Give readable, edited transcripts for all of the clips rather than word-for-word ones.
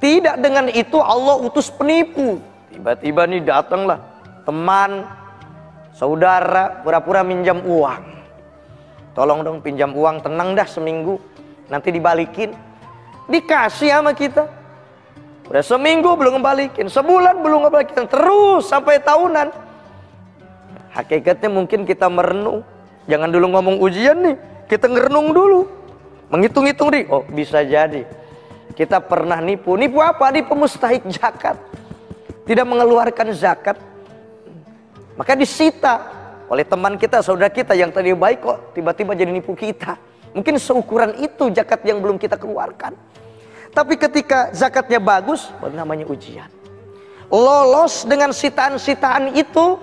Tidak dengan itu Allah utus penipu. Tiba-tiba nih datanglah teman, saudara, pura-pura minjam uang. Tolong dong pinjam uang, tenang dah seminggu, nanti dibalikin. Dikasih sama kita. Udah seminggu belum ngebalikin, sebulan belum ngebalikin, terus sampai tahunan. Hakikatnya mungkin kita merenung. Jangan dulu ngomong ujian nih, kita ngerenung dulu. Menghitung-hitung nih, oh bisa jadi kita pernah nipu. Nipu apa? Nipu mustahik zakat. Tidak mengeluarkan zakat. Maka disita oleh teman kita, saudara kita yang tadi baik kok tiba-tiba jadi nipu kita. Mungkin seukuran itu zakat yang belum kita keluarkan. Tapi ketika zakatnya bagus, baru namanya ujian. Lolos dengan sitaan-sitaan itu,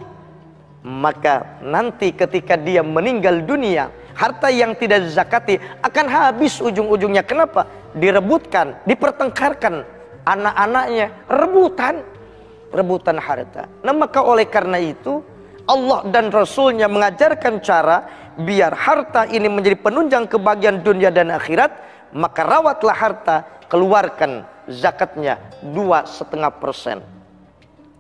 maka nanti ketika dia meninggal dunia, harta yang tidak dizakati akan habis ujung-ujungnya. Kenapa? Direbutkan, dipertengkarkan anak-anaknya, rebutan harta. Nah maka oleh karena itu Allah dan Rasulnya mengajarkan cara biar harta ini menjadi penunjang kebahagiaan dunia dan akhirat. Maka rawatlah harta, keluarkan zakatnya 2,5%.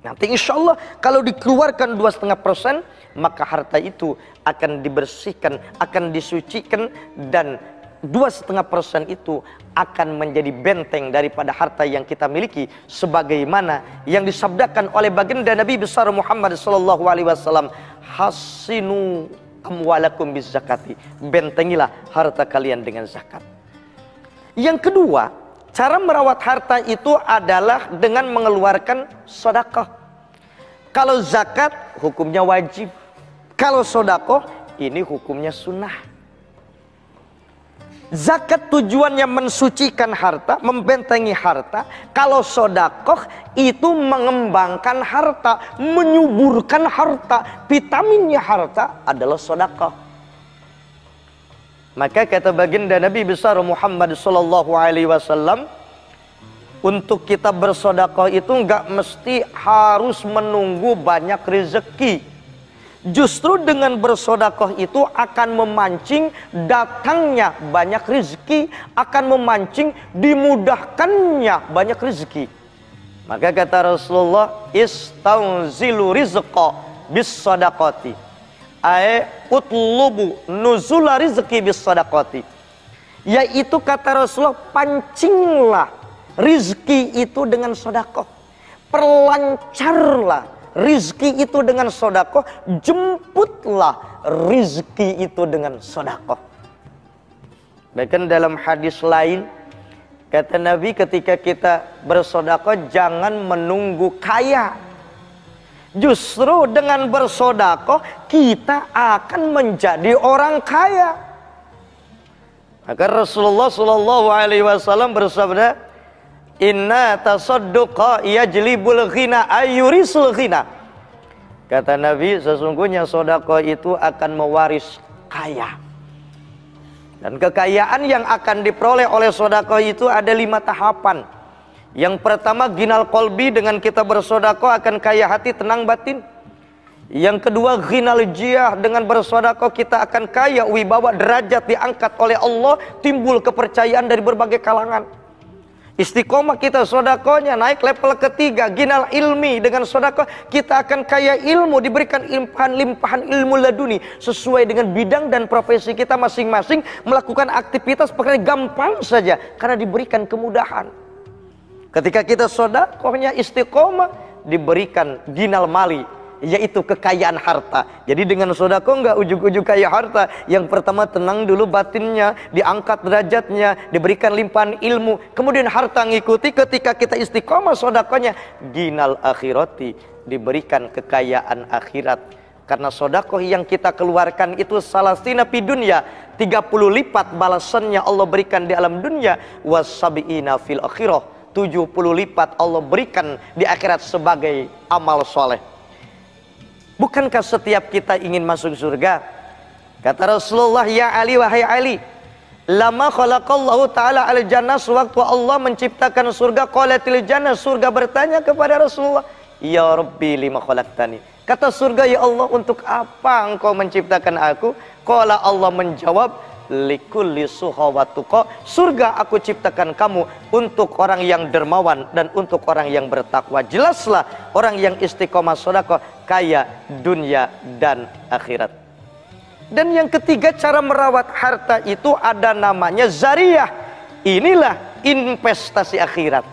Nanti insya Allah kalau dikeluarkan 2,5%, maka harta itu akan dibersihkan, akan disucikan, dan 2,5% itu akan menjadi benteng daripada harta yang kita miliki, sebagaimana yang disabdakan oleh baginda Nabi besar Muhammad SAW, hasinu amwalakum biz zakati, bentengilah harta kalian dengan zakat. Yang kedua, cara merawat harta itu adalah dengan mengeluarkan sedekah. Kalau zakat hukumnya wajib, kalau sedekah ini hukumnya sunnah. Zakat tujuannya mensucikan harta, membentengi harta. Kalau sedekah itu mengembangkan harta, menyuburkan harta. Vitaminnya harta adalah sedekah. Maka kata baginda Nabi besar Muhammad SAW, untuk kita bersedekah itu nggak mesti harus menunggu banyak rezeki. Justru dengan bersedekah itu akan memancing datangnya banyak rezeki, akan memancing dimudahkannya banyak rezeki. Maka kata Rasulullah, istaunzilu rizqa bis sadaqati, ay utlubu nuzula rizqi bis sadaqati. Yaitu kata Rasulullah, pancinglah rizki itu dengan sedekah, perlancarlah rizki itu dengan sedekah, jemputlah rizki itu dengan sedekah. Bahkan dalam hadis lain kata Nabi, ketika kita bersedekah jangan menunggu kaya. Justru dengan bersedekah kita akan menjadi orang kaya. Maka Rasulullah SAW bersabda, inna tasadduqa yajlibul ghina ayurisul ghina. Kata Nabi, sesungguhnya sedekah itu akan mewaris kaya. Dan kekayaan yang akan diperoleh oleh sedekah itu ada 5 tahapan. Yang pertama, ginal qalbi, dengan kita bersedekah akan kaya hati, tenang batin. Yang kedua, ghinal jiyah, dengan bersedekah kita akan kaya wibawa, derajat diangkat oleh Allah, timbul kepercayaan dari berbagai kalangan. Istiqomah kita sedekahnya naik level ketiga, ginal ilmi, dengan sedekah kita akan kaya ilmu, diberikan limpahan ilmu laduni sesuai dengan bidang dan profesi kita masing-masing, melakukan aktivitas pekerjaan gampang saja karena diberikan kemudahan. Ketika kita sedekahnya istiqomah, diberikan ginal mali, yaitu kekayaan harta. Jadi dengan sedekah enggak ujug-ujug kaya harta. Yang pertama, tenang dulu batinnya, diangkat derajatnya, diberikan limpahan ilmu, kemudian harta ngikuti. Ketika kita istiqomah sedekahnya, ginal akhirati, diberikan kekayaan akhirat. Karena sedekah yang kita keluarkan itu salasina fi dunya, 30 lipat balasannya Allah berikan di alam dunia, wasabiina fil akhirah, 70 lipat Allah berikan di akhirat sebagai amal soleh. Bukankah setiap kita ingin masuk surga? Kata Rasulullah, ya Ali, wahai Ali, lama khalaqallahu ta'ala al-jannah, sewaktu Allah menciptakan surga, qalatil jannah, surga bertanya kepada Rasulullah, ya Rabbi lima khalaqtani. Kata surga, ya Allah, untuk apa engkau menciptakan aku? Qala, Allah menjawab, likulli suhawatuqa. Surga aku ciptakan kamu untuk orang yang dermawan dan untuk orang yang bertakwa. Jelaslah orang yang istiqomah sedekah kaya dunia dan akhirat. Dan yang ketiga, cara merawat harta itu ada namanya zariyah. Inilah investasi akhirat.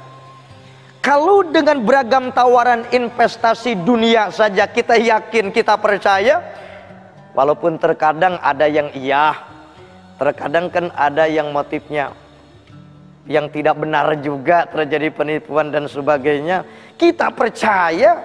Kalau dengan beragam tawaran investasi dunia saja kita yakin, kita percaya, walaupun terkadang ada yang iya, terkadang kan ada yang motifnya yang tidak benar juga, terjadi penipuan dan sebagainya. Kita percaya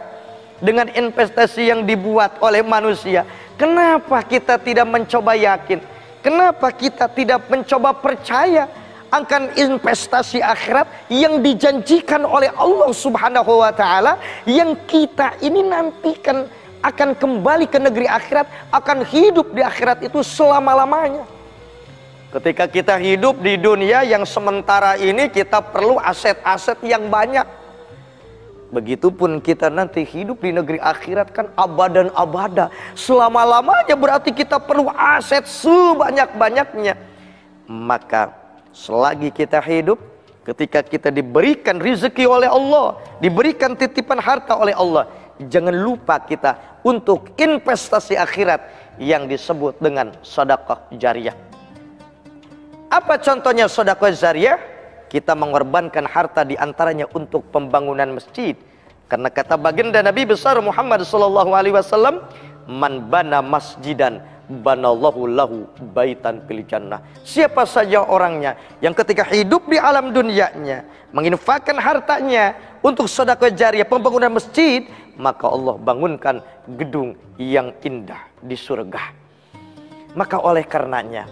dengan investasi yang dibuat oleh manusia. Kenapa kita tidak mencoba yakin? Kenapa kita tidak mencoba percaya akan investasi akhirat yang dijanjikan oleh Allah Subhanahu wa taala, yang kita ini nantikan akan kembali ke negeri akhirat, akan hidup di akhirat itu selama-lamanya. Ketika kita hidup di dunia yang sementara ini, kita perlu aset-aset yang banyak. Begitupun kita nanti hidup di negeri akhirat, kan abadan abada, selama-lamanya, berarti kita perlu aset sebanyak-banyaknya. Maka selagi kita hidup, ketika kita diberikan rezeki oleh Allah, diberikan titipan harta oleh Allah, jangan lupa kita untuk investasi akhirat yang disebut dengan sedekah jariyah. Apa contohnya sedekah jariyah? Kita mengorbankan harta diantaranya untuk pembangunan masjid. Karena kata baginda Nabi besar Muhammad SAW, man bana masjidan banallahu lahu baitan fil jannah. Siapa saja orangnya yang ketika hidup di alam dunianya menginfakkan hartanya untuk sedekah jariyah, pembangunan masjid, maka Allah bangunkan gedung yang indah di surga. Maka oleh karenanya,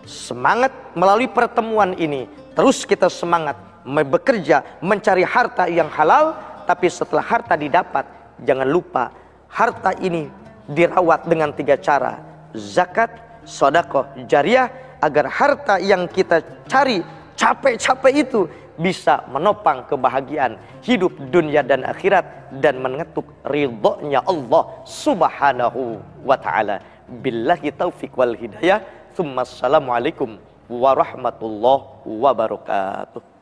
semangat melalui pertemuan ini, terus kita semangat bekerja mencari harta yang halal. Tapi setelah harta didapat, jangan lupa harta ini dirawat dengan 3 cara: zakat, sedekah jariyah, agar harta yang kita cari capek-capek itu bisa menopang kebahagiaan hidup dunia dan akhirat dan mengetuk ridhonya Allah Subhanahu wa taala. Billahi taufiq wal hidayah. Assalamualaikum warahmatullahi wabarakatuh.